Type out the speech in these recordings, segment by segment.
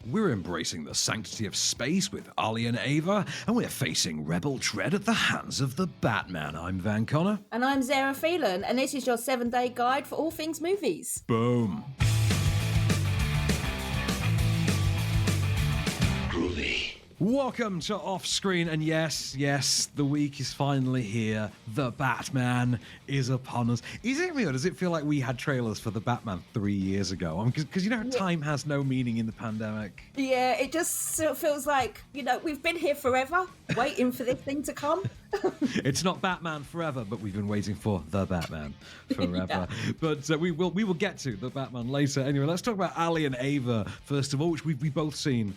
We're embracing the sanctity of space with Ali and Ava, and we're facing rebel dread at the hands of the Batman. I'm Van Connor. And I'm Zehra Phelan, and this is your 7-day guide for all things movies. Boom. Groovy. Welcome to Off Screen, and yes, the week is finally here. The Batman is upon us. Is it real? Does it feel like we had trailers for the Batman 3 years ago? Because time has no meaning in the pandemic. Yeah, it just feels like, we've been here forever, waiting for this thing to come. It's not Batman forever, but we've been waiting for the Batman forever. Yeah. But we will get to the Batman later. Anyway, let's talk about Ali and Ava first of all, which we've both seen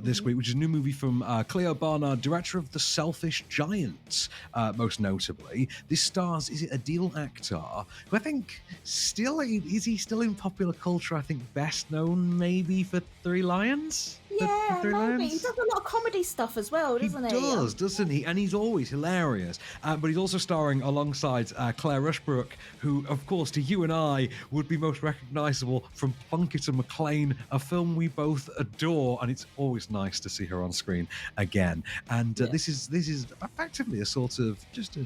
this week, which is a new movie from Cleo Barnard, director of The Selfish Giants, most notably. This stars, is it Adil Akhtar, who I think is he still in popular culture? I think best known maybe for Three Lions? Yeah, maybe. He does a lot of comedy stuff as well, doesn't he? He does, doesn't he? And he's always hilarious. But he's also starring alongside Claire Rushbrook, who, of course, to you and I, would be most recognisable from Plunkett and McLean, a film we both adore, and it's always nice to see her on screen again. And this is effectively a sort of just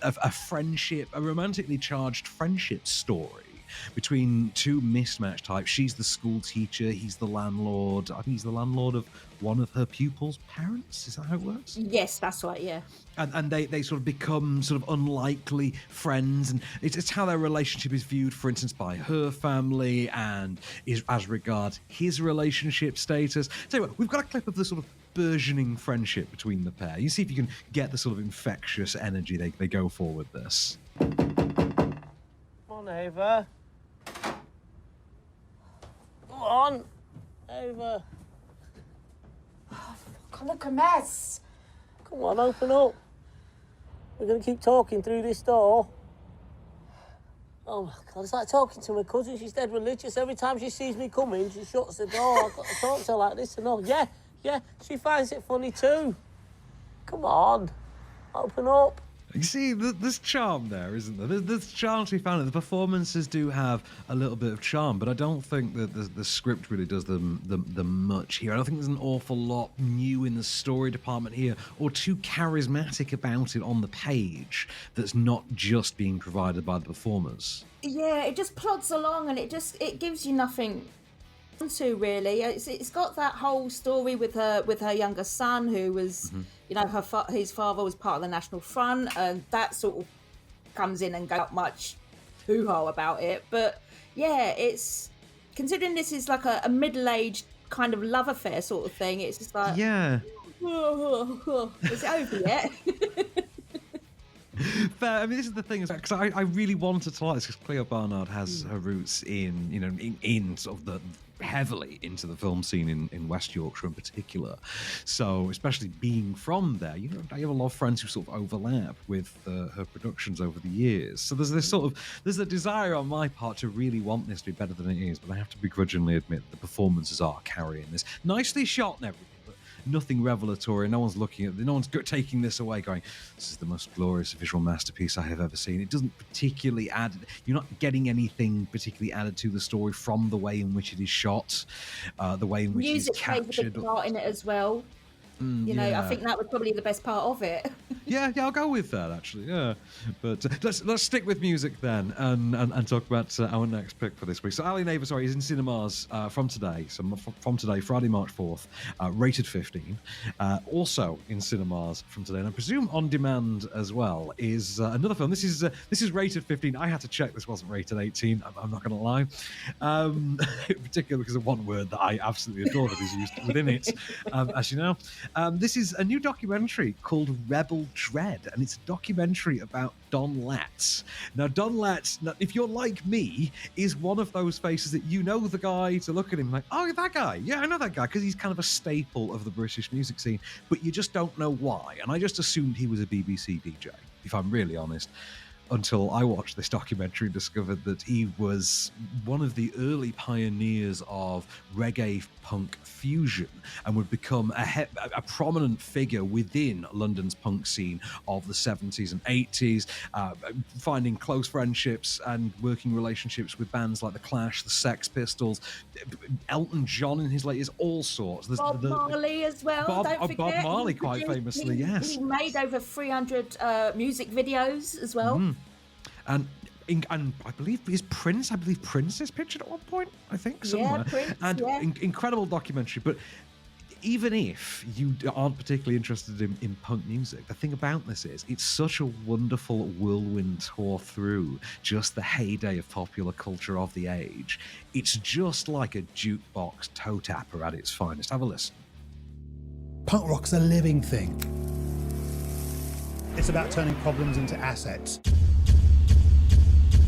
a friendship, a romantically charged friendship story between two mismatched types. She's the school teacher, he's the landlord. I think he's the landlord of one of her pupils' parents. Is that how it works? Yes, that's right, yeah. And they sort of become sort of unlikely friends, and it's how their relationship is viewed, for instance, by her family and is as regards his relationship status. Tell you what, we've got a clip of the sort of burgeoning friendship between the pair. You see if you can get the sort of infectious energy they go for with this. Come on, Ava. Come on, Ava. God, look a mess. Come on, open up. We're going to keep talking through this door. Oh, my God, it's like talking to my cousin. She's dead religious. Every time she sees me coming, she shuts the door. I've got to talk to her like this and all. Yeah, she finds it funny too. Come on, open up. You see, there's charm there, isn't there? There's charm to be found. The performances do have a little bit of charm, but I don't think that the script really does them much here. I don't think there's an awful lot new in the story department here, or too charismatic about it on the page that's not just being provided by the performers. Yeah, it just plods along, and it gives you nothing to really. It's got that whole story with her younger son, who was his father was part of the National Front, and that sort of comes in and goes up much hoo-ha about it. But yeah, it's considering this is like a middle-aged kind of love affair sort of thing, it's just like, yeah, is it over yet? Fair. I mean, this is the thing, because I really wanted to like this, because Cleo Barnard has her roots in sort of the heavily into the film scene in West Yorkshire in particular. So, especially being from there, I have a lot of friends who sort of overlap with her productions over the years. So there's a desire on my part to really want this to be better than it is, but I have to begrudgingly admit the performances are carrying this. Nicely shot and everything, but nothing revelatory. No one's taking this away going, this is the most glorious visual masterpiece I have ever seen. It doesn't particularly add, you're not getting anything particularly added to the story from the way in which it is shot, the way in which it is captured. Music plays a big part in it as well. I think that was probably the best part of it. yeah, I'll go with that actually. Yeah, but let's stick with music then and talk about our next pick for this week. So Ali and Ava, is in cinemas from today. So from today, Friday, March 4th, rated 15. Also in cinemas from today, and I presume on demand as well, is another film. This is rated 15. I had to check this wasn't rated 18. I'm not going to lie, particularly because of one word that I absolutely adore that is used within it, as you know. This is a new documentary called Rebel Dread, and it's a documentary about Don Letts. Now, Don Letts, if you're like me, is one of those faces that you know the guy to look at him like, oh, that guy. Yeah, I know that guy, because he's kind of a staple of the British music scene, but you just don't know why. And I just assumed he was a BBC DJ, if I'm really honest. until I watched this documentary and discovered that he was one of the early pioneers of reggae punk fusion and would become a prominent figure within London's punk scene of the 70s and 80s, finding close friendships and working relationships with bands like The Clash, the Sex Pistols, Elton John in his late years, all sorts. Bob Marley as well, don't forget. Bob Marley, quite famously, yes. He made over 300 music videos as well. And I believe Prince is pictured at one point, I think, somewhere. Prince, and incredible documentary. But even if you aren't particularly interested in punk music, the thing about this is it's such a wonderful whirlwind tour through just the heyday of popular culture of the age. It's just like a jukebox toe tapper at its finest. Have a listen. Punk rock's a living thing. It's about turning problems into assets.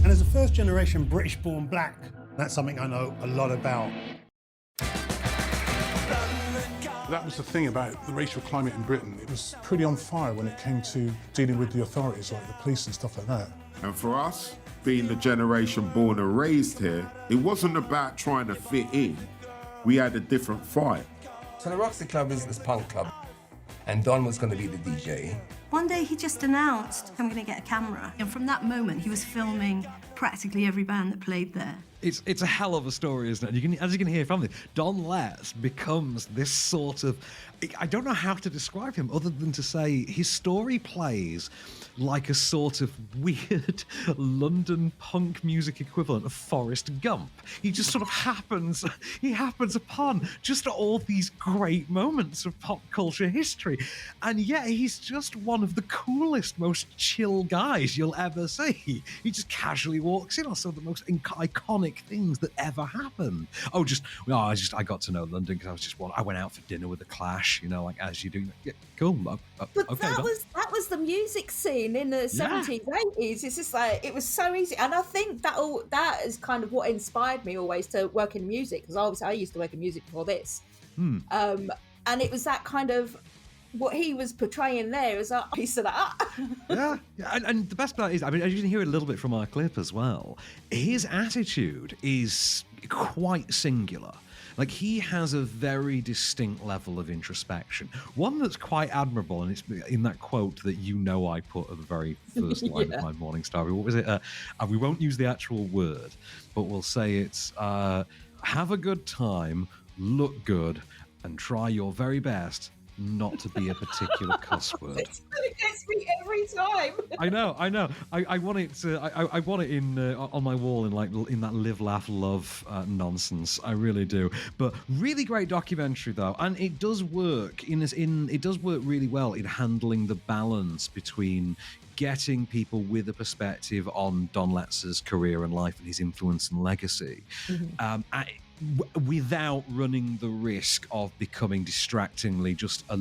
And as a first-generation British-born black, that's something I know a lot about. That was the thing about the racial climate in Britain. It was pretty on fire when it came to dealing with the authorities, like the police and stuff like that. And for us, being the generation born and raised here, it wasn't about trying to fit in. We had a different fight. So the Roxy Club is this punk club, and Don was going to be the DJ. One day he just announced, I'm going to get a camera. And from that moment, he was filming practically every band that played there. It's a hell of a story, isn't it? As you can hear from it, Don Letts becomes this sort of... I don't know how to describe him other than to say his story plays like a sort of weird London punk music equivalent of Forrest Gump. He just sort of happens upon just all these great moments of pop culture history. And yet he's just one of the coolest, most chill guys you'll ever see. He just casually walks in on some of the most iconic things that ever happened. I got to know London because I went out for dinner with The Clash, like as you do. Yeah, cool. But okay, that was the music scene in the 70s, 80s. It's just like, it was so easy. And I think that is kind of what inspired me always to work in music, because obviously I used to work in music before this. And it was that kind of what he was portraying there as a piece of that. yeah. And the best part is, as you can hear a little bit from our clip as well, his attitude is quite singular. Like, he has a very distinct level of introspection. One that's quite admirable, and it's in that quote that I put at the very first line of my Morning Star. What was it? We won't use the actual word, but we'll say it's, have a good time, look good, and try your very best not to be a particular cuss word. It gets me every time. I know. I want it. I want it in on my wall in that live, laugh, love nonsense. I really do. But really great documentary though, and it does work it does work really well in handling the balance between getting people with a perspective on Don Letts' career and life and his influence and legacy. Without running the risk of becoming distractingly just a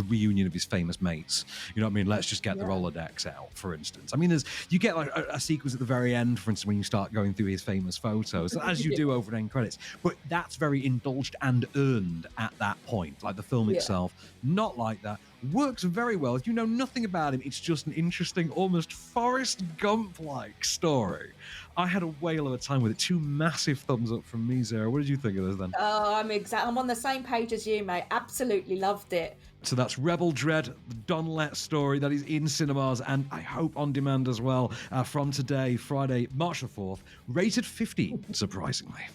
reunion of his famous mates. You know what I mean? Let's just get the Rolodex out, for instance. I mean, you get like a sequence at the very end, for instance, when you start going through his famous photos, as you do over end credits. But that's very indulged and earned at that point. Like the film itself, not like that. Works very well. If you know nothing about him, it's just an interesting, almost Forrest Gump-like story. I had a whale of a time with it. 2 massive thumbs up from me, Zehra. What did you think of this then? Oh, I'm on the same page as you, mate. Absolutely loved it. So that's Rebel Dread, the Don Letts story that is in cinemas and I hope on demand as well from today, Friday, March the 4th, rated 15, surprisingly.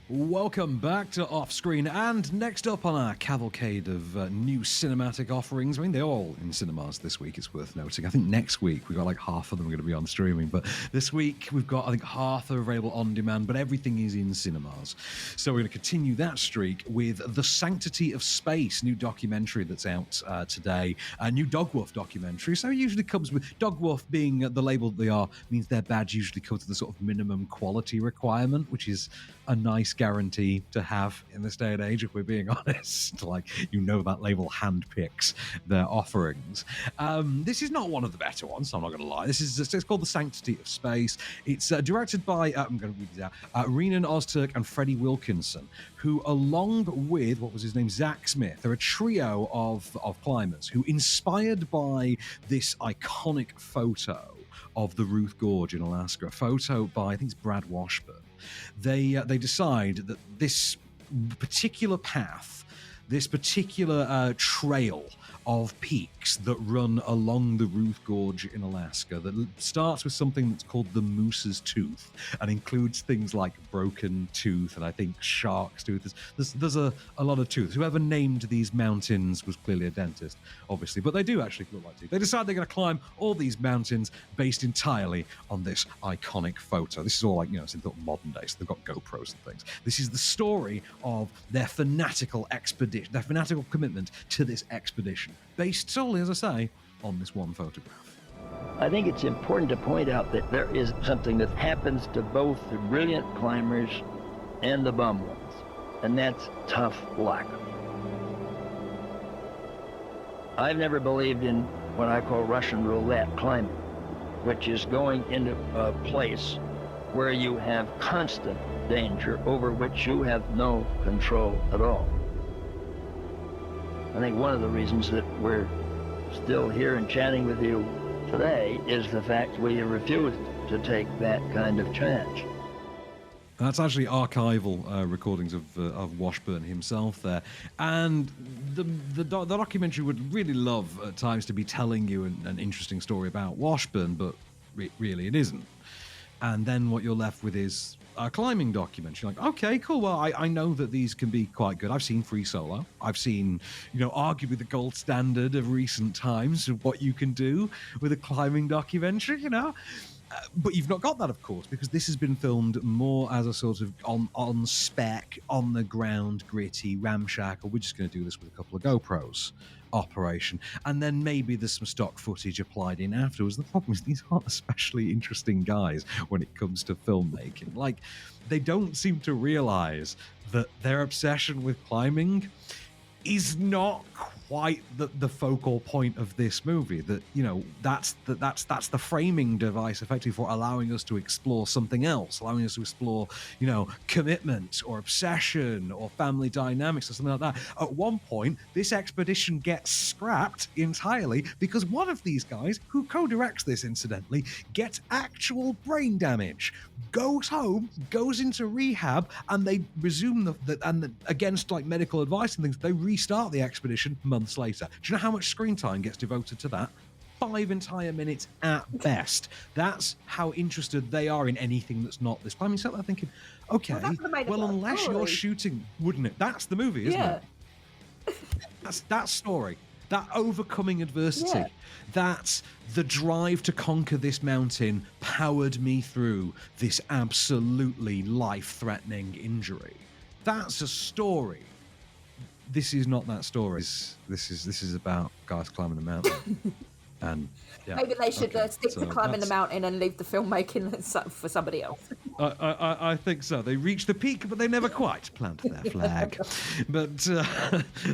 Welcome back to Offscreen, and next up on our cavalcade of new cinematic offerings. I mean, they're all in cinemas this week, it's worth noting. I think next week we've got like half of them are going to be on streaming, but this week we've got, I think, half are available on demand, but everything is in cinemas. So we're going to continue that streak with The Sanctity of Space, new documentary that's out today, a new Dogwolf documentary. So it usually comes with, Dogwolf being the label that they are, means their badge usually comes with the sort of minimum quality requirement, which is a nice guarantee guarantee to have in this day and age, if we're being honest. Like, that label handpicks their offerings. This is not one of the better ones, I'm not going to lie. It's called The Sanctity of Space. It's directed by, I'm going to read it out, Renan Ozturk and Freddie Wilkinson, who, along with, what was his name, Zach Smith, they're a trio of climbers who, inspired by this iconic photo of the Ruth Gorge in Alaska, a photo by, I think it's Brad Washburn, they decide that this particular path, this particular trail of peaks that run along the Ruth Gorge in Alaska, that starts with something that's called the Moose's Tooth and includes things like broken tooth and I think shark's tooth. There's a lot of tooths. Whoever named these mountains was clearly a dentist, obviously, but they do actually look like teeth. They decide they're going to climb all these mountains based entirely on this iconic photo. This is all like, it's in modern day, so they've got GoPros and things. This is the story of their fanatical expedition, their fanatical commitment to this expedition, based solely, as I say, on this one photograph. I think it's important to point out that there is something that happens to both the brilliant climbers and the bum ones, and that's tough luck. I've never believed in what I call Russian roulette climbing, which is going into a place where you have constant danger over which you have no control at all. I think one of the reasons that we're still here and chatting with you today is the fact we refused to take that kind of chance. That's actually archival recordings of Washburn himself there. And the documentary would really love at times to be telling you an interesting story about Washburn, but really it isn't. And then what you're left with is a climbing documentary. Like, okay, cool. Well, I know that these can be quite good. I've seen Free Solo. I've seen, arguably the gold standard of recent times of what you can do with a climbing documentary, But you've not got that, of course, because this has been filmed more as a sort of on spec, on the ground, gritty, ramshackle. We're just going to do this with a couple of GoPros operation, and then maybe there's some stock footage applied in afterwards. The problem is these aren't especially interesting guys when it comes to filmmaking. Like, they don't seem to realize that their obsession with climbing is not quite the focal point of this movie. That that's the framing device effectively for allowing us to explore something else, allowing us to explore commitment or obsession or family dynamics or something like that. At one point, this expedition gets scrapped entirely because one of these guys, who co-directs this incidentally, gets actual brain damage, goes home, goes into rehab, and they resume against like medical advice and things, they restart the expedition months later. Do you know how much screen time gets devoted to that? 5 entire minutes at best. That's how interested they are in anything that's not this. I mean, sat there thinking, okay, well unless you're shooting, wouldn't it? That's the movie, isn't it? That's that story. That overcoming adversity, that's the drive to conquer this mountain powered me through this absolutely life-threatening injury. That's a story. This is not that story. This is about guys climbing the mountain. And maybe they should stick to climbing the mountain and leave the filmmaking for somebody else. I think so. They reached the peak, but they never quite planted their flag. But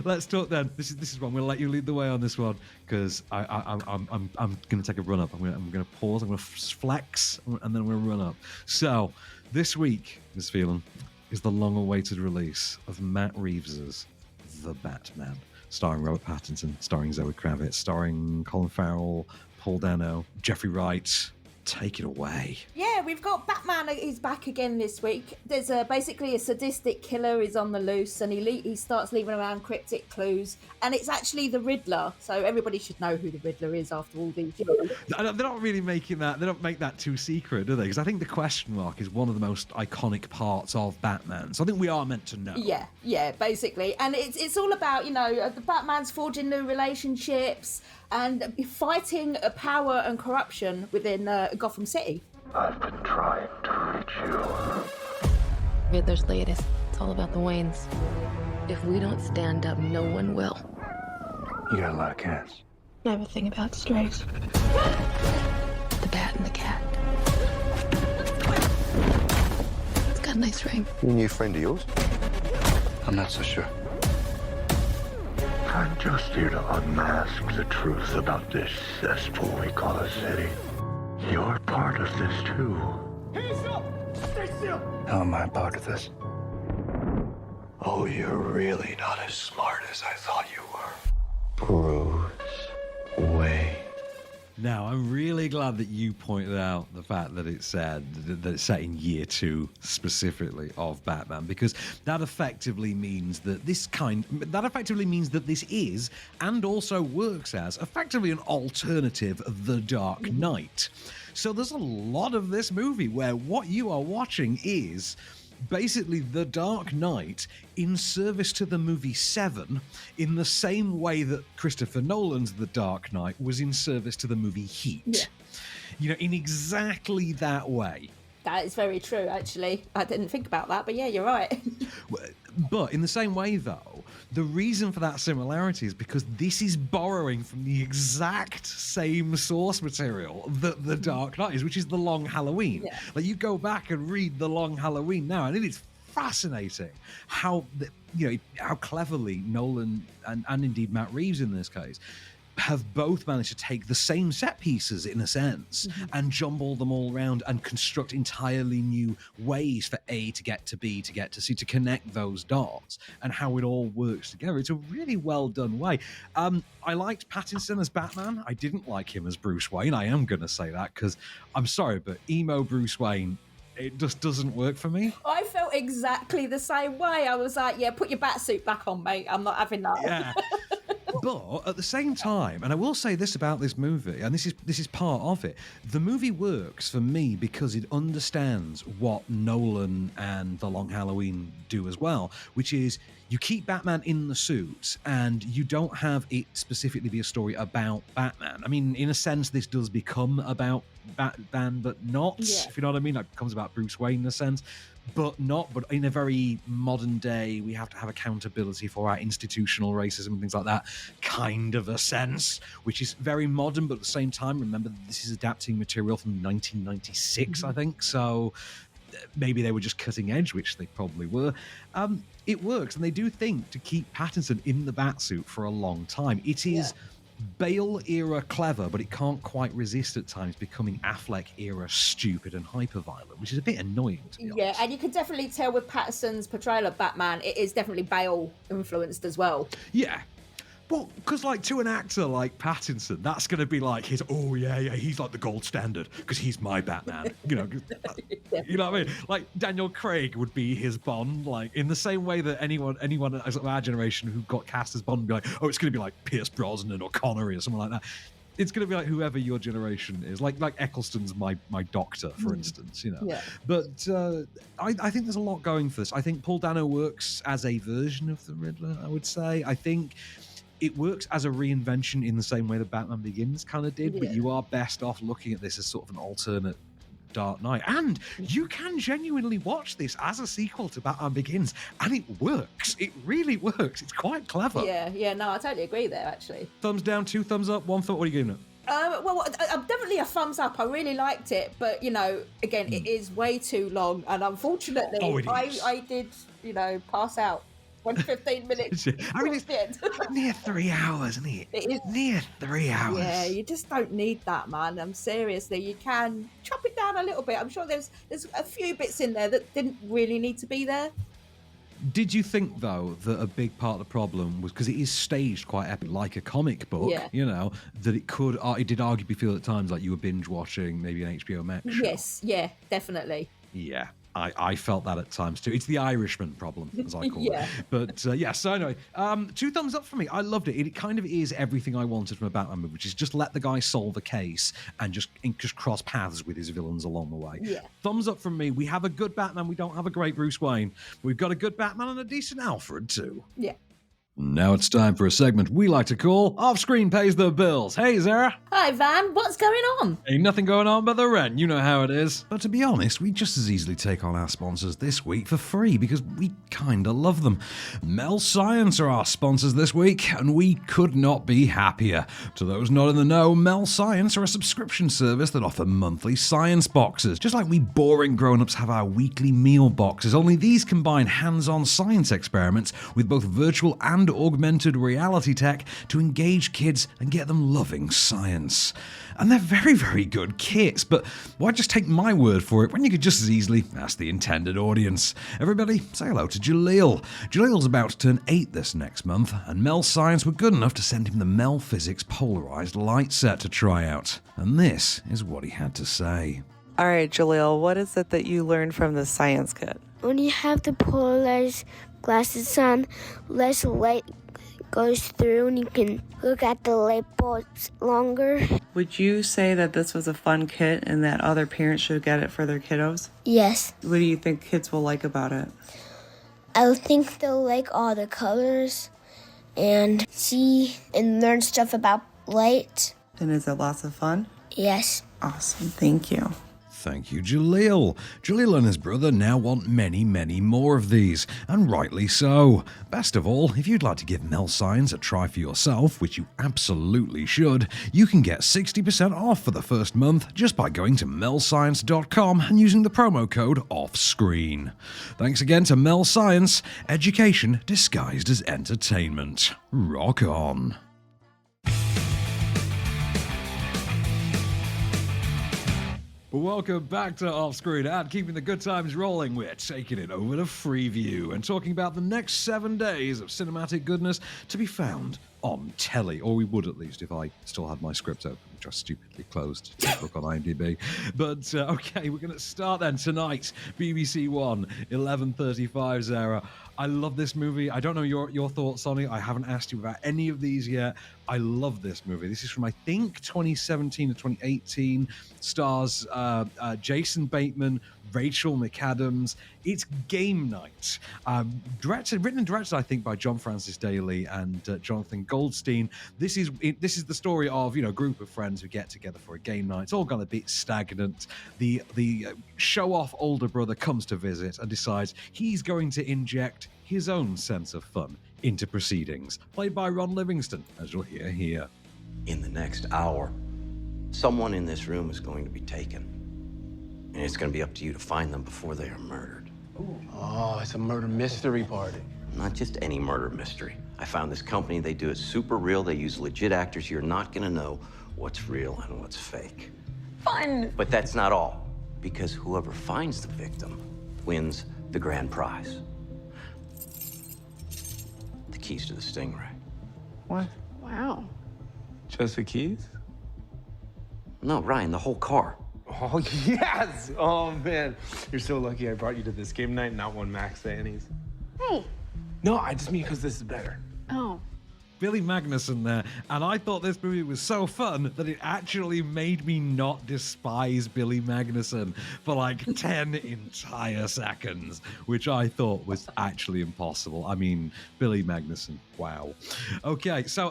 let's talk then. This is one. We'll let you lead the way on this one because I'm going to take a run up. I'm going to pause. I'm going to flex, and then I'm going to run up. So this week, Ms. Phelan, is the long-awaited release of Matt Reeves's The Batman, starring Robert Pattinson, starring Zoe Kravitz, starring Colin Farrell, Paul Dano, Jeffrey Wright. Take it away. Yeah, we've got Batman is back again this week. There's basically a sadistic killer is on the loose, and he starts leaving around cryptic clues, and it's actually the Riddler. So everybody should know who the Riddler is after all these years. They're not really making that. They don't make that too secret, do they? Because I think the question mark is one of the most iconic parts of Batman. So I think we are meant to know. Yeah, basically, and it's all about the Batman's forging new relationships and fighting power and corruption within Gotham City. I've been trying to reach you. Riddler's latest. It's all about the Waynes. If we don't stand up, no one will. You got a lot of cats. I have a thing about strays. The bat and the cat. It's that nice ring. A new friend of yours? I'm not so sure. I'm just here to unmask the truth about this cesspool we call a city. You're part of this too. Hands up! Stay still! How am I a part of this? Oh, you're really not as smart as I thought you were. Bruce Wayne. Now, I'm really glad that you pointed out the fact that it said that it's set in year 2 specifically of Batman, because that effectively means that this is, and also works as, effectively an alternative of The Dark Knight. So there's a lot of this movie where what you are watching is basically The Dark Knight in service to the movie Seven, in the same way that Christopher Nolan's The Dark Knight was in service to the movie Heat. Yeah. You know, in exactly that way. That is very true, actually. I didn't think about that, but yeah, you're right. But in the same way, though, the reason for that similarity is because this is borrowing from the exact same source material that The Dark Knight is, which is The Long Halloween. Yeah. Like, you go back and read The Long Halloween now, and it is fascinating how cleverly Nolan and indeed Matt Reeves in this case have both managed to take the same set pieces, in a sense, and jumble them all around and construct entirely new ways for A to get to B to get to C, to connect those dots, and how it all works together. It's a really well done way. I liked Pattinson as Batman. I didn't like him as Bruce Wayne. I am going to say that because I'm sorry, but emo Bruce Wayne, it just doesn't work for me. I felt exactly the same way. I was like, yeah, put your batsuit back on, mate. I'm not having that. Yeah. But at the same time, and I will say this about this movie, and this is part of it, the movie works for me because it understands what Nolan and The Long Halloween do as well, which is you keep Batman in the suit and you don't have it specifically be a story about Batman. I mean, in a sense, this does become about Batman, but not, if you know what I mean. Like, it becomes about Bruce Wayne in a sense. But in a very modern day, we have to have accountability for our institutional racism and things like that, kind of a sense, which is very modern, but at the same time, remember, this is adapting material from 1996, I think, so maybe they were just cutting edge, which they probably were. It works, and they do think to keep Pattinson in the Batsuit for a long time. It is Bale-era clever, but it can't quite resist at times becoming Affleck-era stupid and hyper-violent, which is a bit annoying, to be honest. And you can definitely tell with Pattinson's portrayal of Batman, it is definitely Bale-influenced as well. Yeah. Well, because, like, to an actor like Pattinson, that's going to be like his, he's like the gold standard, because he's my Batman. You know what I mean? Like, Daniel Craig would be his Bond, like, in the same way that anyone of our generation who got cast as Bond would be like, it's going to be like Pierce Brosnan or Connery or something like that. It's going to be like whoever your generation is. Like Eccleston's my doctor, for instance, you know. Yeah. But I think there's a lot going for this. I think Paul Dano works as a version of the Riddler, I would say. I think it works as a reinvention in the same way that Batman Begins kind of did, but you are best off looking at this as sort of an alternate Dark Knight. And you can genuinely watch this as a sequel to Batman Begins, and it works. It really works. It's quite clever. Yeah, no, I totally agree there, actually. Thumbs down, 2 thumbs up, 1 thought. What are you giving it? Well, I'm definitely a thumbs up. I really liked it, but, again, it is way too long, and unfortunately, I did, pass out. 15 minutes. I mean, it's near 3 hours, isn't it? It is near 3 hours. Yeah, you just don't need that, man. Seriously, you can chop it down a little bit. I'm sure there's a few bits in there that didn't really need to be there. Did you think, though, that a big part of the problem was because it is staged quite epic, like a comic book, that it did arguably feel at times like you were binge watching maybe an HBO Max show? Yes, yeah, definitely. Yeah. I felt that at times too. It's the Irishman problem, as I call it. But so anyway, 2 thumbs up for me. I loved it. It kind of is everything I wanted from a Batman movie, which is just let the guy solve a case and just cross paths with his villains along the way. Yeah. Thumbs up from me. We have a good Batman. We don't have a great Bruce Wayne. We've got a good Batman and a decent Alfred too. Yeah. Now it's time for a segment we like to call Off Screen Pays the Bills. Hey, Zehra. Hi, Van. What's going on? Ain't nothing going on but the rent. You know how it is. But to be honest, we just as easily take on our sponsors this week for free because we kinda love them. Mel Science are our sponsors this week, and we could not be happier. To those not in the know, Mel Science are a subscription service that offer monthly science boxes. Just like we boring grown-ups have our weekly meal boxes, only these combine hands-on science experiments with both virtual and augmented reality tech to engage kids and get them loving science. And they're very, very good kits, but why just take my word for it when you could just as easily ask the intended audience? Everybody, say hello to Jaleel. Jaleel's about to turn 8 this next month, and Mel Science were good enough to send him the Mel Physics polarized light set to try out. And this is what he had to say. All right, Jaleel, what is it that you learned from the science kit? When you have the polarized glasses on, less light goes through and you can look at the light bulbs longer. Would you say that this was a fun kit and that other parents should get it for their kiddos? Yes. What do you think kids will like about it? I think they'll like all the colors and see and learn stuff about light. And is it lots of fun? Yes. Awesome, thank you. Thank you, Jaleel. Jaleel and his brother now want many, many more of these, and rightly so. Best of all, if you'd like to give Mel Science a try for yourself, which you absolutely should, you can get 60% off for the first month just by going to melscience.com and using the promo code OFFSCREEN. Thanks again to Mel Science, education disguised as entertainment. Rock on. Welcome back to Off Screen, and keeping the good times rolling, we're taking it over to Freeview and talking about the next 7 days of cinematic goodness to be found on telly, or we would at least if I still had my script open, which I stupidly closed to look on IMDb. But okay, we're going to start then tonight, BBC One, 11:35, Zehra. I love this movie. I don't know your thoughts on it. I haven't asked you about any of these yet. I love this movie. This is from, I think, 2017 or 2018. Stars Jason Bateman, Rachel McAdams. It's game night. Written and directed, I think, by John Francis Daley and Jonathan Goldstein. This is the story of a group of friends who get together for a game night. It's all gone a bit stagnant. The show-off older brother comes to visit and decides he's going to inject his own sense of fun into proceedings. Played by Ron Livingston, as you'll hear here. In the next hour, someone in this room is going to be taken. And it's going to be up to you to find them before they are murdered. Oh, it's a murder mystery party. Not just any murder mystery. I found this company, they do it super real. They use legit actors. You're not going to know what's real and what's fake. Fun! But that's not all. Because whoever finds the victim wins the grand prize. The keys to the Stingray. What? Wow. Just the keys? No, Ryan, the whole car. Oh, yes! Oh, man. You're so lucky I brought you to this game night, not one Max to Annie's. Hey. No, I just mean because this is better. Oh. Billy Magnussen there, and I thought this movie was so fun that it actually made me not despise Billy Magnussen for like 10 entire seconds, which I thought was actually impossible. I mean, Billy Magnussen, wow. Okay, so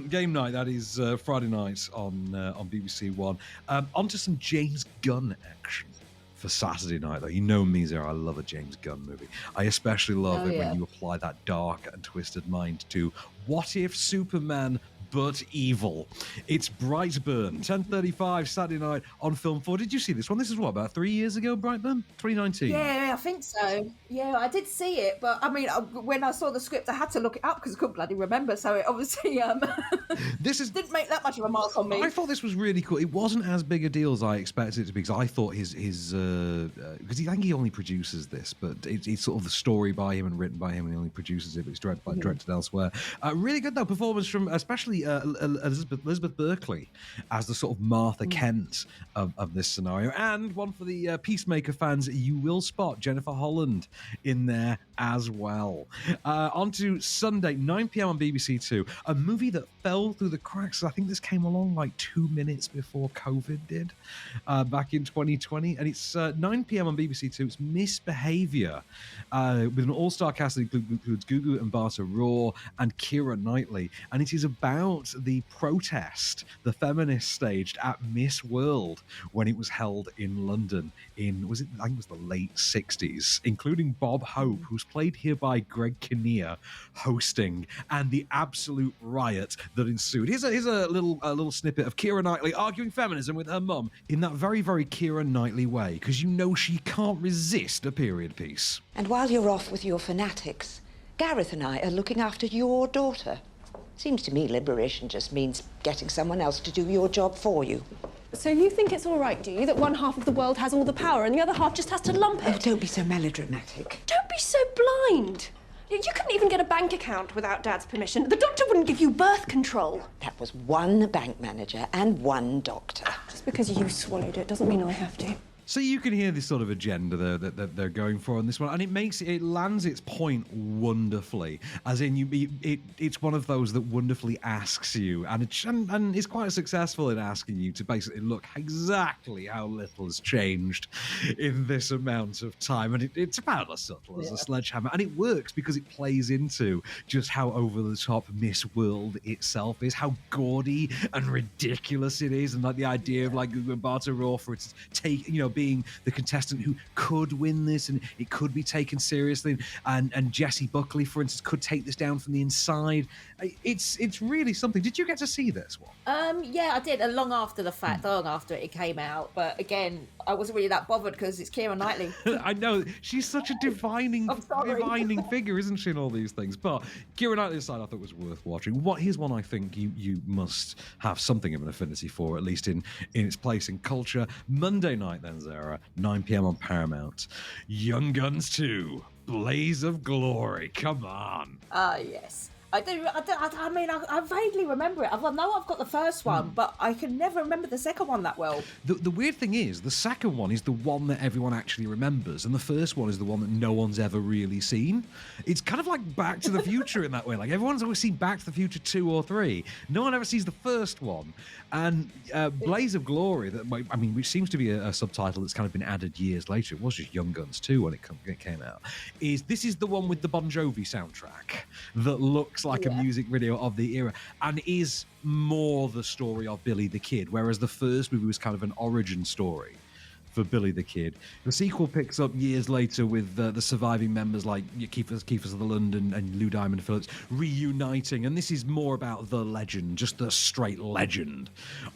game night, that is Friday night on BBC One. On to some James Gunn action for Saturday night, though. You know me, Zehra, I love a James Gunn movie. I especially love it when you apply that dark and twisted mind to what if Superman but evil. It's Brightburn, 10:35 Saturday night on Film 4. Did you see this one? This is what, about 3 years ago, Brightburn? 2019? Yeah, I think so. Yeah, I did see it, but I mean, when I saw the script, I had to look it up because I couldn't bloody remember, so it obviously didn't make that much of a mark on me. I thought this was really cool. It wasn't as big a deal as I expected it to be, because I thought his because I think he only produces this, but it's sort of the story by him and written by him, and he only produces it, but it's directed elsewhere. Really good, though, performance from especially Elizabeth Berkley as the sort of Martha Kent of this scenario, and one for the Peacemaker fans, you will spot Jennifer Holland in there as well. On to Sunday, 9 p.m. on BBC Two, a movie that fell through the cracks. I think this came along like 2 minutes before COVID did, back in 2020. And it's 9 p.m. on BBC Two. It's Misbehaviour, with an all-star cast that includes Gugu and Barta Raw and Keira Knightley. And it is about the protest the feminists staged at Miss World when it was held in London in, I think it was the late 60s, including Bob Hope, who's played here by Greg Kinnear, hosting, and the absolute riot that ensued. Here's a little snippet of Keira Knightley arguing feminism with her mum in that very, very Keira Knightley way, because you know she can't resist a period piece. And while you're off with your fanatics, Gareth and I are looking after your daughter. Seems to me liberation just means getting someone else to do your job for you. So you think it's all right, do you, that one half of the world has all the power and the other half just has to lump it? Oh, don't be so melodramatic. Don't be so blind. You couldn't even get a bank account without Dad's permission. The doctor wouldn't give you birth control. That was one bank manager and one doctor. Just because you swallowed it doesn't mean I have to. So you can hear this sort of agenda that they're going for on this one, and it lands its point wonderfully. As in, it's one of those that wonderfully asks you, and it's quite successful in asking you to basically look exactly how little has changed in this amount of time, and it's about as subtle as a sledgehammer, and it works because it plays into just how over the top Miss World itself is, how gaudy and ridiculous it is, and like the idea of like Gugu and Barta Raw for its being the contestant who could win this and it could be taken seriously, and Jessie Buckley, for instance, could take this down from the inside. It's really something. Did you get to see this one? Yeah, I did. Long after the fact, long after it came out. But again, I wasn't really that bothered because it's Keira Knightley. I know she's such a divining figure, isn't she, in all these things? But Keira Knightley's side I thought was worth watching. Here's one I think you must have something of an affinity for, at least in its place in culture. Monday night, then, Zehra, 9 p.m. on Paramount. Young Guns 2, Blaze of Glory. Come on. Yes. I do. I mean, I vaguely remember it. I know I've got the first one, but I can never remember the second one that well. The weird thing is, the second one is the one that everyone actually remembers, and the first one is the one that no one's ever really seen. It's kind of like Back to the Future in that way. Like, everyone's always seen Back to the Future 2 or 3. No one ever sees the first one. And Blaze of Glory, which seems to be a subtitle that's kind of been added years later. It was just Young Guns 2 when it came out. This is the one with the Bon Jovi soundtrack that looks like a music video of the era and is more the story of Billy the Kid, whereas the first movie was kind of an origin story for Billy the Kid. The sequel picks up years later with the surviving members like Kiefer Sutherland and Lou Diamond Phillips reuniting, and this is more about the legend, just the straight legend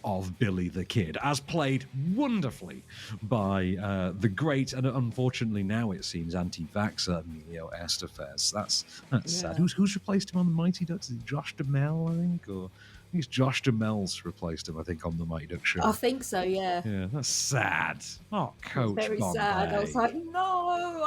of Billy the Kid, as played wonderfully by the great and unfortunately now it seems anti-vaxxer Emilio Estevez. That's sad. Who's replaced him on the Mighty Ducks? Is it Josh Duhamel, I think, or? I think it's Josh Duhamel's replaced him, I think, on the Mighty Ducks show. I think so, yeah. Yeah, that's sad. Oh, Coach Very Bombay. sad. I was like, no,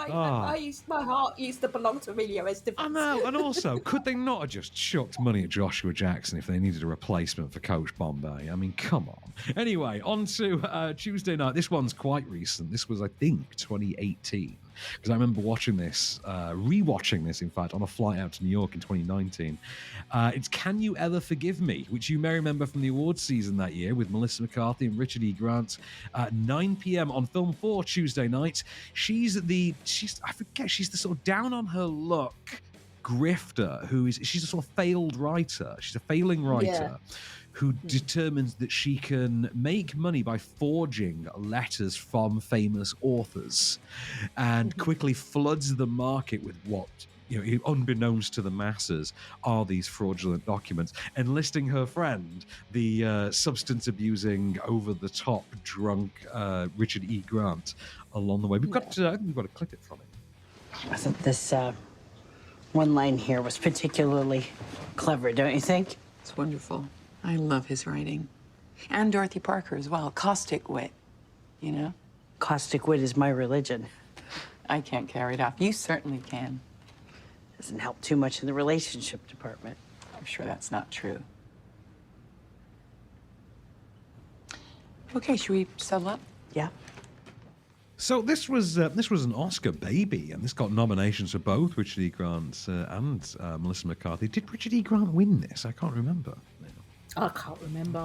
my heart used to belong to Emilio Estevez. I know, and also, could they not have just chucked money at Joshua Jackson if they needed a replacement for Coach Bombay? I mean, come on. Anyway, on to Tuesday night. This one's quite recent. This was, I think, 2018. Because I remember watching this, rewatching this, in fact, on a flight out to New York in 2019. It's Can You Ever Forgive Me, which you may remember from the awards season that year with Melissa McCarthy and Richard E. Grant. 9 p.m. on Film 4 Tuesday night. She's the sort of down on her luck grifter she's a sort of failed writer. She's a failing writer. Who determines that she can make money by forging letters from famous authors and quickly floods the market with what, unbeknownst to the masses, are these fraudulent documents, enlisting her friend, the substance-abusing, over-the-top, drunk Richard E. Grant along the way. I think we've got to clip it from it. I thought this one line here was particularly clever, don't you think? It's wonderful. I love his writing. And Dorothy Parker as well. Caustic wit, Caustic wit is my religion. I can't carry it off. You certainly can. Doesn't help too much in the relationship department. I'm sure that's not true. Okay, should we settle up? Yeah. So this was an Oscar baby, and this got nominations for both Richard E. Grant and Melissa McCarthy. Did Richard E. Grant win this? I can't remember. I can't remember.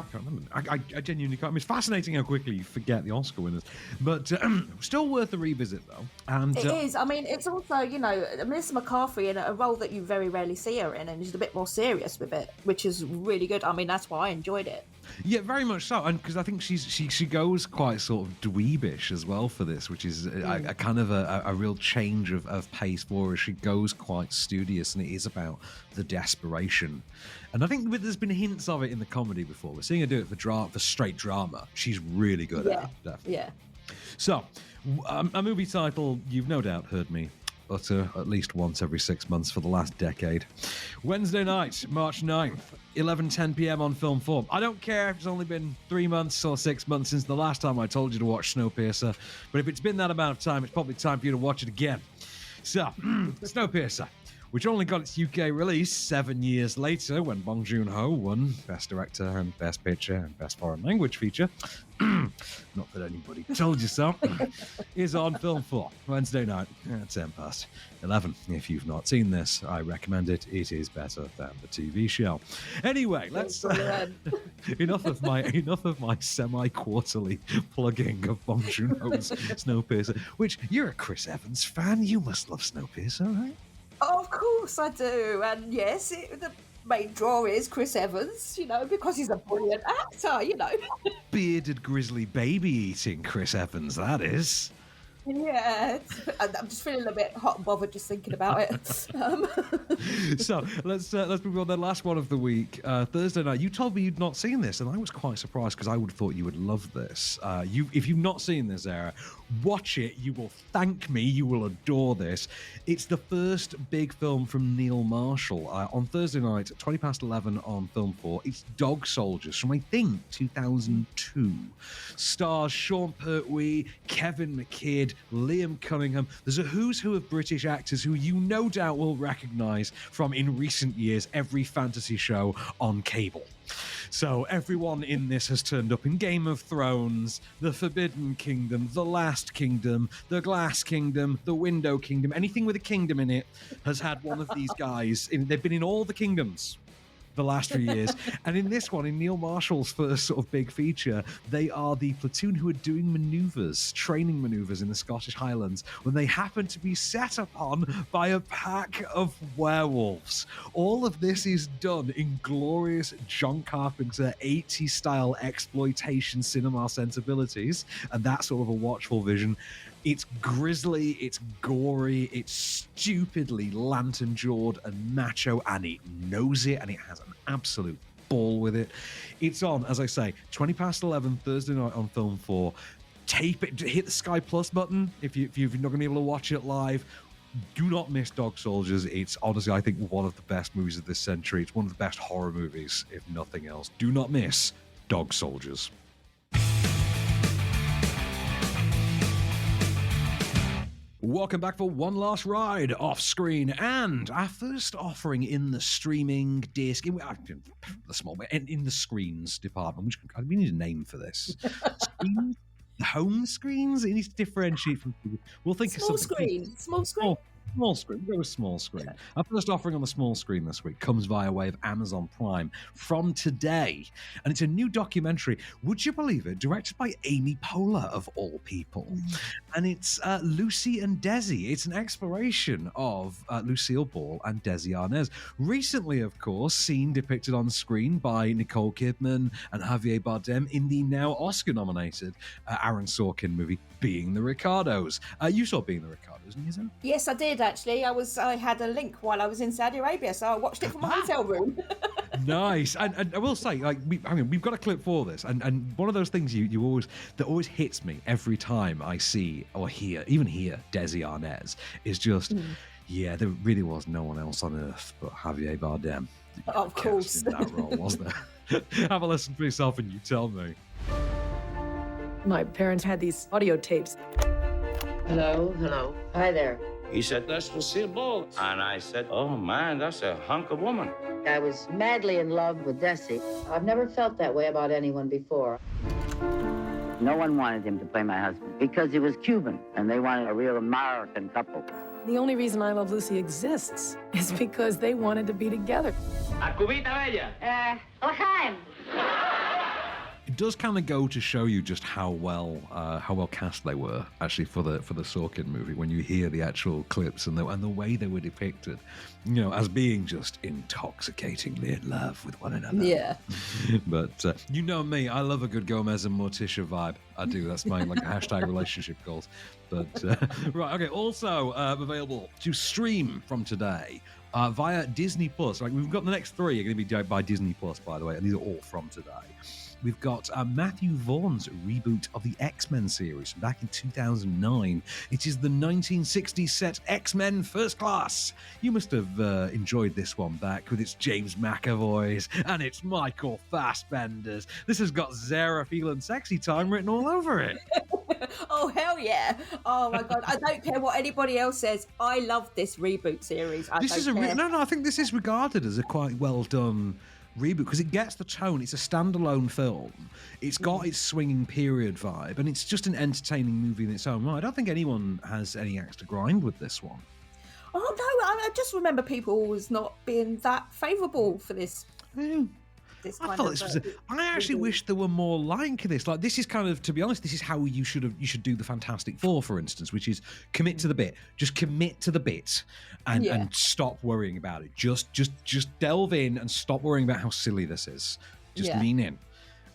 I genuinely can't. I mean, it's fascinating how quickly you forget the Oscar winners, but still worth a revisit though. And it is. I mean, it's also, Melissa McCarthy in a role that you very rarely see her in, and she's a bit more serious with it, which is really good. I mean, that's why I enjoyed it. Yeah, very much so, and because I think she goes quite sort of dweebish as well for this, which is a kind of a real change of pace for her. She goes quite studious, and it is about the desperation. And I think there's been hints of it in the comedy before. We're seeing her do it for straight drama. She's really good at it, definitely. Yeah. So, a movie title you've no doubt heard me utter at least once every 6 months for the last decade. Wednesday night, March 9th, 11:10 p.m. on Film 4. I don't care if it's only been 3 months or 6 months since the last time I told you to watch Snowpiercer, but if it's been that amount of time, it's probably time for you to watch it again. So, Snowpiercer, which only got its UK release 7 years later when Bong Joon-ho won Best Director and Best Picture and Best Foreign Language Feature. Not that anybody told you so. Is on Film 4, Wednesday night at 11:10. If you've not seen this, I recommend it. It is better than the TV show. Anyway, let's enough of my semi-quarterly plugging of Bong Joon-ho's Snowpiercer. Which, you're a Chris Evans fan. You must love Snowpiercer, right? Of course I do, and yes, the main draw is Chris Evans, because he's a brilliant actor, Bearded grizzly baby eating Chris Evans, that is. Yeah, I'm just feeling a bit hot and bothered just thinking about it. So let's move on. The last one of the week, Thursday night. You told me you'd not seen this, and I was quite surprised because I would have thought you would love this. If you've not seen this, Zehra, watch it. You will thank me. You will adore this. It's the first big film from Neil Marshall on Thursday night, 11:20 on Film 4. It's Dog Soldiers from, I think, 2002. Stars Sean Pertwee, Kevin McKidd, Liam Cunningham. There's a who's who of British actors who you no doubt will recognise from, in recent years, every fantasy show on cable. So everyone in this has turned up in Game of Thrones, The Forbidden Kingdom, The Last Kingdom, The Glass Kingdom, The Window Kingdom. Anything with a kingdom in it has had one of these guys. They've been in all the kingdoms the last few years. And in this one, in Neil Marshall's first sort of big feature, they are the platoon who are doing training manoeuvres in the Scottish Highlands when they happen to be set upon by a pack of werewolves. All of this is done in glorious John Carpenter 80s style exploitation cinema sensibilities, and that sort of a watchful vision. It's grisly, it's gory, it's stupidly lantern-jawed and macho, and it knows it, and it has an absolute ball with it. It's on, as I say, 11:20 Thursday night on Film 4. Tape it, hit the Sky Plus button if you're not going to be able to watch it live. Do not miss Dog Soldiers. It's honestly, I think, one of the best movies of this century. It's one of the best horror movies, if nothing else. Do not miss Dog Soldiers. Welcome back for one last ride off screen, and our first offering in the streaming disc, in the screens department. We need a name for this. Screens? Home screens? It needs to differentiate from. We'll think small of something. Small screen. Small screen. Go with small screen. Yeah. Our first offering on the small screen this week comes via way of Amazon Prime from today. And it's a new documentary, would you believe it, directed by Amy Poehler, of all people. And it's Lucy and Desi. It's an exploration of Lucille Ball and Desi Arnaz. Recently, of course, seen depicted on screen by Nicole Kidman and Javier Bardem in the now Oscar-nominated Aaron Sorkin movie, Being the Ricardos. You saw Being the Ricardos, didn't you? Yes, I did actually. I had a link while I was in Saudi Arabia, so I watched it from my hotel room. Nice. And I will say, we've got a clip for this, and one of those things that always hits me every time I see or hear Desi Arnaz is just, yeah, there really was no one else on earth but Javier Bardem. Of course. In that role, wasn't there? Have a listen for yourself and you tell me. My parents had these audio tapes. Hello, hello. Hi there. He said, that's Lucille Ball. And I said, oh man, that's a hunk of woman. I was madly in love with Desi. I've never felt that way about anyone before. No one wanted him to play my husband because he was Cuban, and they wanted a real American couple. The only reason I Love Lucy exists is because they wanted to be together. A cubita bella. L'chaim. It does kind of go to show you just how well cast they were actually for the Sorkin movie when you hear the actual clips and the way they were depicted, as being just intoxicatingly in love with one another. Yeah. But you know me, I love a good Gomez and Morticia vibe. I do. That's my hashtag relationship goals. But right, okay. Also available to stream from today. Via Disney Plus. Like, we've got the next 3 are going to be by Disney Plus, by the way, and these are all from today. We've got Matthew Vaughn's reboot of the X-Men series from back in 2009. It is the 1960s set X-Men First Class. You must have enjoyed this one back with its James McAvoys and its Michael Fassbenders. This has got Zehra Phelan sexy time written all over it. Oh, hell yeah. Oh, my God. I don't care what anybody else says. I love this reboot series. I think this is regarded as a quite well done reboot because it gets the tone. It's a standalone film. It's got its swinging period vibe, and it's just an entertaining movie in its own right. I don't think anyone has any axe to grind with this one. Oh, no. I just remember people always not being that favourable for this. I actually wish there were more like this. Like, this is kind of, to be honest, this is how you should do the Fantastic Four, for instance, which is commit to the bit. Just commit to the bit and stop worrying about it. Just delve in and stop worrying about how silly this is. Just lean in.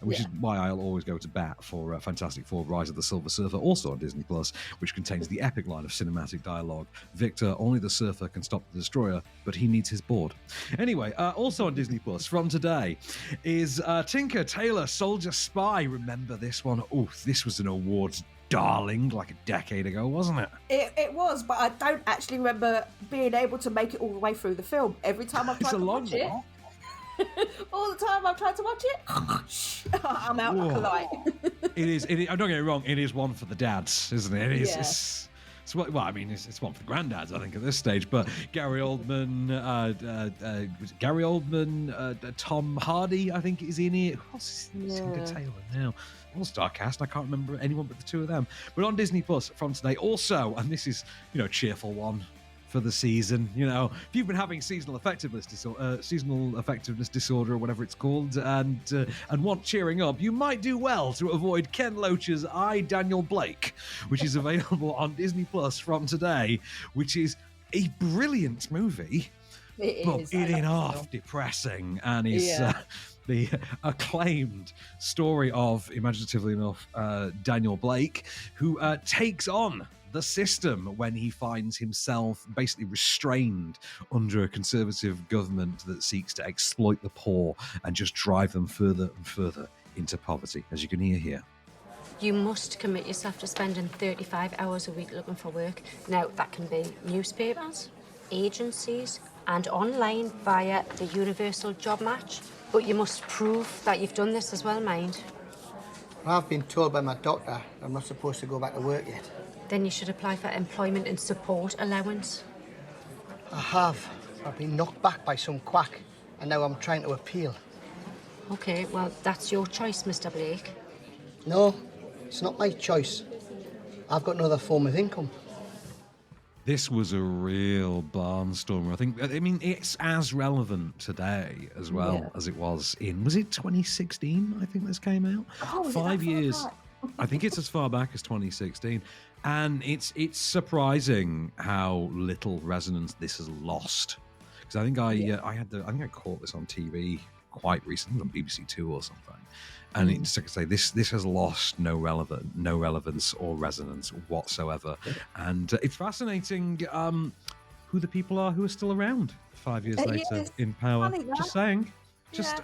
Which is why I'll always go to bat for Fantastic Four: Rise of the Silver Surfer, also on Disney Plus, which contains the epic line of cinematic dialogue: "Victor, only the surfer can stop the destroyer, but he needs his board." Anyway, also on Disney Plus from today is Tinker Tailor Soldier Spy. Remember this one? Oh, this was an awards darling like a decade ago, wasn't it? It was, but I don't actually remember being able to make it all the way through the film. Every time I've tried to watch it. All the time I've tried to watch it, I'm out like a light. It is. Don't get me wrong. It is one for the dads, isn't it? It is. Yeah. It's one for the granddads, I think, at this stage. But Gary Oldman, Tom Hardy, I think, is in it. Who else is Tinker Tailor now? All-star cast. I can't remember anyone but the two of them. But on Disney Plus from today, also, and this is a cheerful one for the season. If you've been having seasonal effectiveness disorder, or whatever it's called, and want cheering up, you might do well to avoid Ken Loach's I, Daniel Blake, which is available on Disney Plus from today, which is a brilliant movie. But it is half depressing, and is the acclaimed story of, imaginatively enough, Daniel Blake, who takes on the system when he finds himself basically restrained under a conservative government that seeks to exploit the poor and just drive them further and further into poverty, as you can hear here. You must commit yourself to spending 35 hours a week looking for work. Now, that can be newspapers, agencies, and online via the Universal Job Match. But you must prove that you've done this as well, mind. I've been told by my doctor I'm not supposed to go back to work yet. Then you should apply for employment and support allowance. I have. I've been knocked back by some quack, and now I'm trying to appeal. OK, well, that's your choice, Mr. Blake. No, it's not my choice. I've got another form of income. This was a real barnstormer. I mean, it's as relevant today as well as it was was it 2016, I think this came out? Oh, 5 years. I think it's as far back as 2016. And it's surprising how little resonance this has lost. Because I think I caught this on TV quite recently, on BBC Two or something. And it's like I say, this has lost no relevance or resonance whatsoever. And it's fascinating who the people are who are still around 5 years later in power. Just saying. Just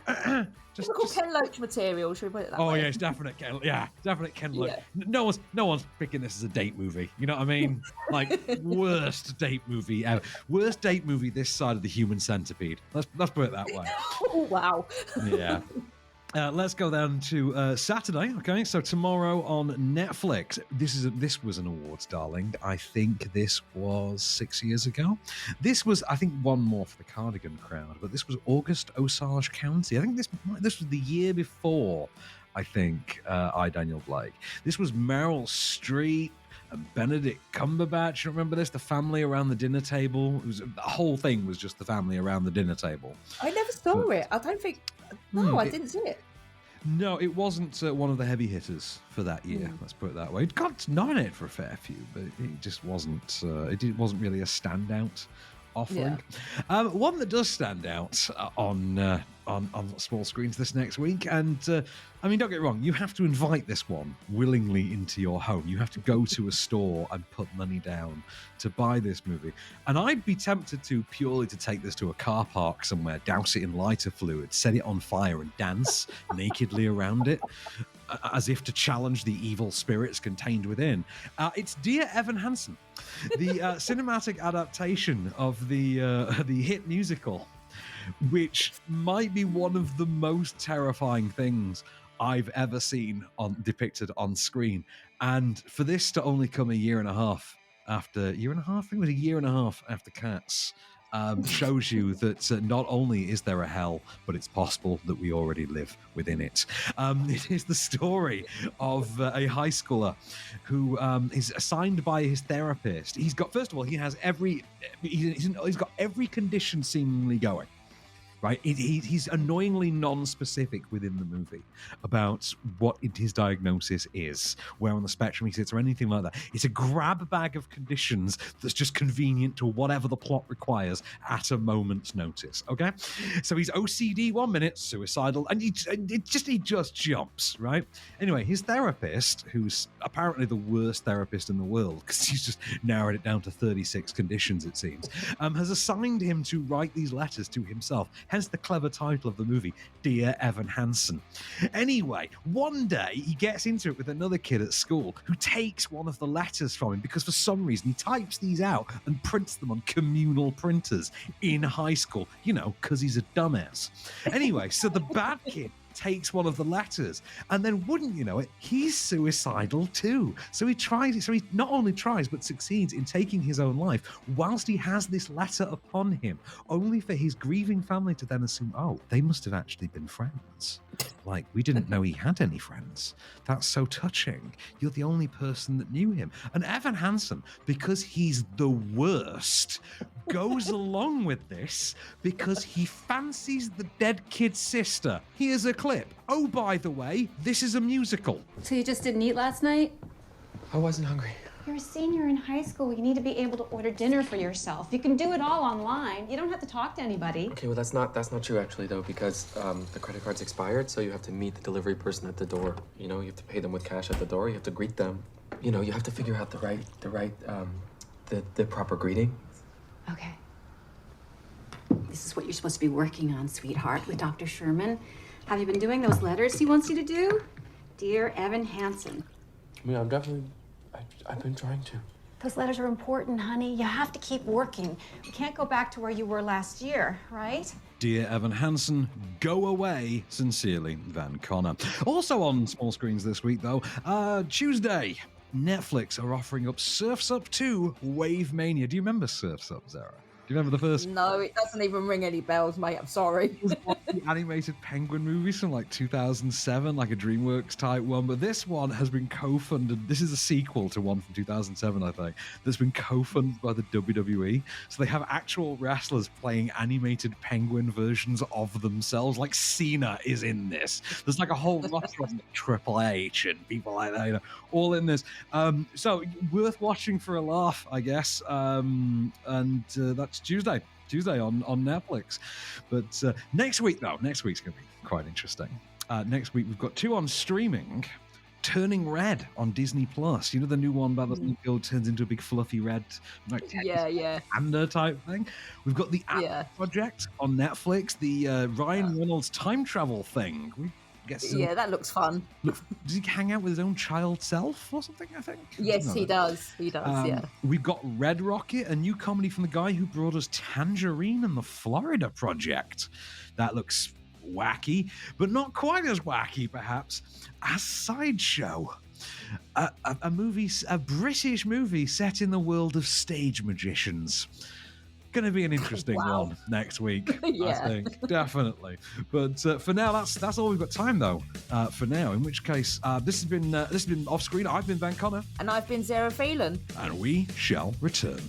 Ken Loach material, should we put it that way? Oh yeah, it's definite Ken. Yeah, definite Ken Loach. Yeah. No one's picking this as a date movie. You know what I mean? Like, worst date movie ever. Worst date movie this side of the Human Centipede. Let's put it that way. Oh wow. Yeah. Let's go down to Saturday. Okay, so tomorrow on Netflix. This was an awards darling. I think this was 6 years ago. This was, I think, one more for the Cardigan crowd, but this was August Osage County. I think this was the year before I think, I, Daniel Blake. This was Meryl Streep and Benedict Cumberbatch. You remember this? The family around the dinner table. The whole thing was just the family around the dinner table. I never saw it. I don't think. No, I didn't see it. No, it wasn't one of the heavy hitters for that year. Let's put it that way. It got nominated for a fair few, but it just wasn't. It wasn't really a standout offering. Yeah. One that does stand out on small screens this next week, and I mean, don't get it wrong, you have to invite this one willingly into your home. You have to go to a store and put money down to buy this movie. And I'd be tempted to purely to take this to a car park somewhere, douse it in lighter fluid, set it on fire, and dance nakedly around it, as if to challenge the evil spirits contained within. It's Dear Evan Hansen, the cinematic adaptation of the hit musical, which might be one of the most terrifying things I've ever seen depicted on screen. And for this to only come a year and a half after Cats, shows you that not only is there a hell, but it's possible that we already live within it. It is the story of a high schooler who is assigned by his therapist. He's got, first of all, he's got every condition seemingly going. Right, he's annoyingly non-specific within the movie about what his diagnosis is, where on the spectrum he sits, or anything like that. It's a grab bag of conditions that's just convenient to whatever the plot requires at a moment's notice. Okay, so he's OCD 1 minute, suicidal, and he just jumps. Right. Anyway, his therapist, who's apparently the worst therapist in the world because he's just narrowed it down to 36 conditions, it seems, has assigned him to write these letters to himself. Hence the clever title of the movie, Dear Evan Hansen. Anyway, one day he gets into it with another kid at school who takes one of the letters from him because for some reason he types these out and prints them on communal printers in high school, because he's a dumbass. Anyway, so the bad kid takes one of the letters, and then wouldn't you know it, he's suicidal too. So he not only tries but succeeds in taking his own life whilst he has this letter upon him, only for his grieving family to then assume, oh, they must have actually been friends. Like, we didn't know he had any friends. That's so touching. You're the only person that knew him. And Evan Hansen, because he's the worst, goes along with this because he fancies the dead kid's sister. Here's a clip. Oh, by the way, this is a musical. So you just didn't eat last night? I wasn't hungry. You're a senior in high school. You need to be able to order dinner for yourself. You can do it all online. You don't have to talk to anybody. Okay, well, that's not true, actually, though, because the credit card's expired, so you have to meet the delivery person at the door. You have to pay them with cash at the door. You have to greet them. You have to figure out the proper greeting. Okay. This is what you're supposed to be working on, sweetheart, with Dr. Sherman. Have you been doing those letters he wants you to do? Dear Evan Hansen. I mean, I've been trying to. Those letters are important, honey. You have to keep working. We can't go back to where you were last year, right? Dear Evan Hansen, go away. Sincerely, Van Connor. Also on small screens this week, though, Tuesday, Netflix are offering up Surf's Up 2 Wave Mania. Do you remember Surf's Up, Zehra? Do you remember the first? No, it doesn't even ring any bells, mate. I'm sorry. The animated penguin movies from like 2007, like a DreamWorks type one. But this one has been co-funded. This is a sequel to one from 2007, I think, that's been co-funded by the WWE. So they have actual wrestlers playing animated penguin versions of themselves. Like Cena is in this. There's like a whole roster of Triple H and people like that, all in this. So worth watching for a laugh, I guess. That's Tuesday on Netflix. But next week's going to be quite interesting. Next week we've got two on streaming. Turning Red on Disney Plus. The new one about the little girl turns into a big fluffy red, like panda type thing. We've got the App Project on Netflix. The Ryan Reynolds time travel thing. That looks fun. Does he hang out with his own child self or something, I think? Yes, he does. He does, yeah. We've got Red Rocket, a new comedy from the guy who brought us Tangerine and the Florida Project. That looks wacky, but not quite as wacky, perhaps, as Sideshow. A British movie set in the world of stage magicians. Going to be an interesting one next week, I think, definitely. But for now, that's all we've got time though. For now, in which case, this has been Off Screen. I've been Ben Connor, and I've been Zehra Phelan, and we shall return.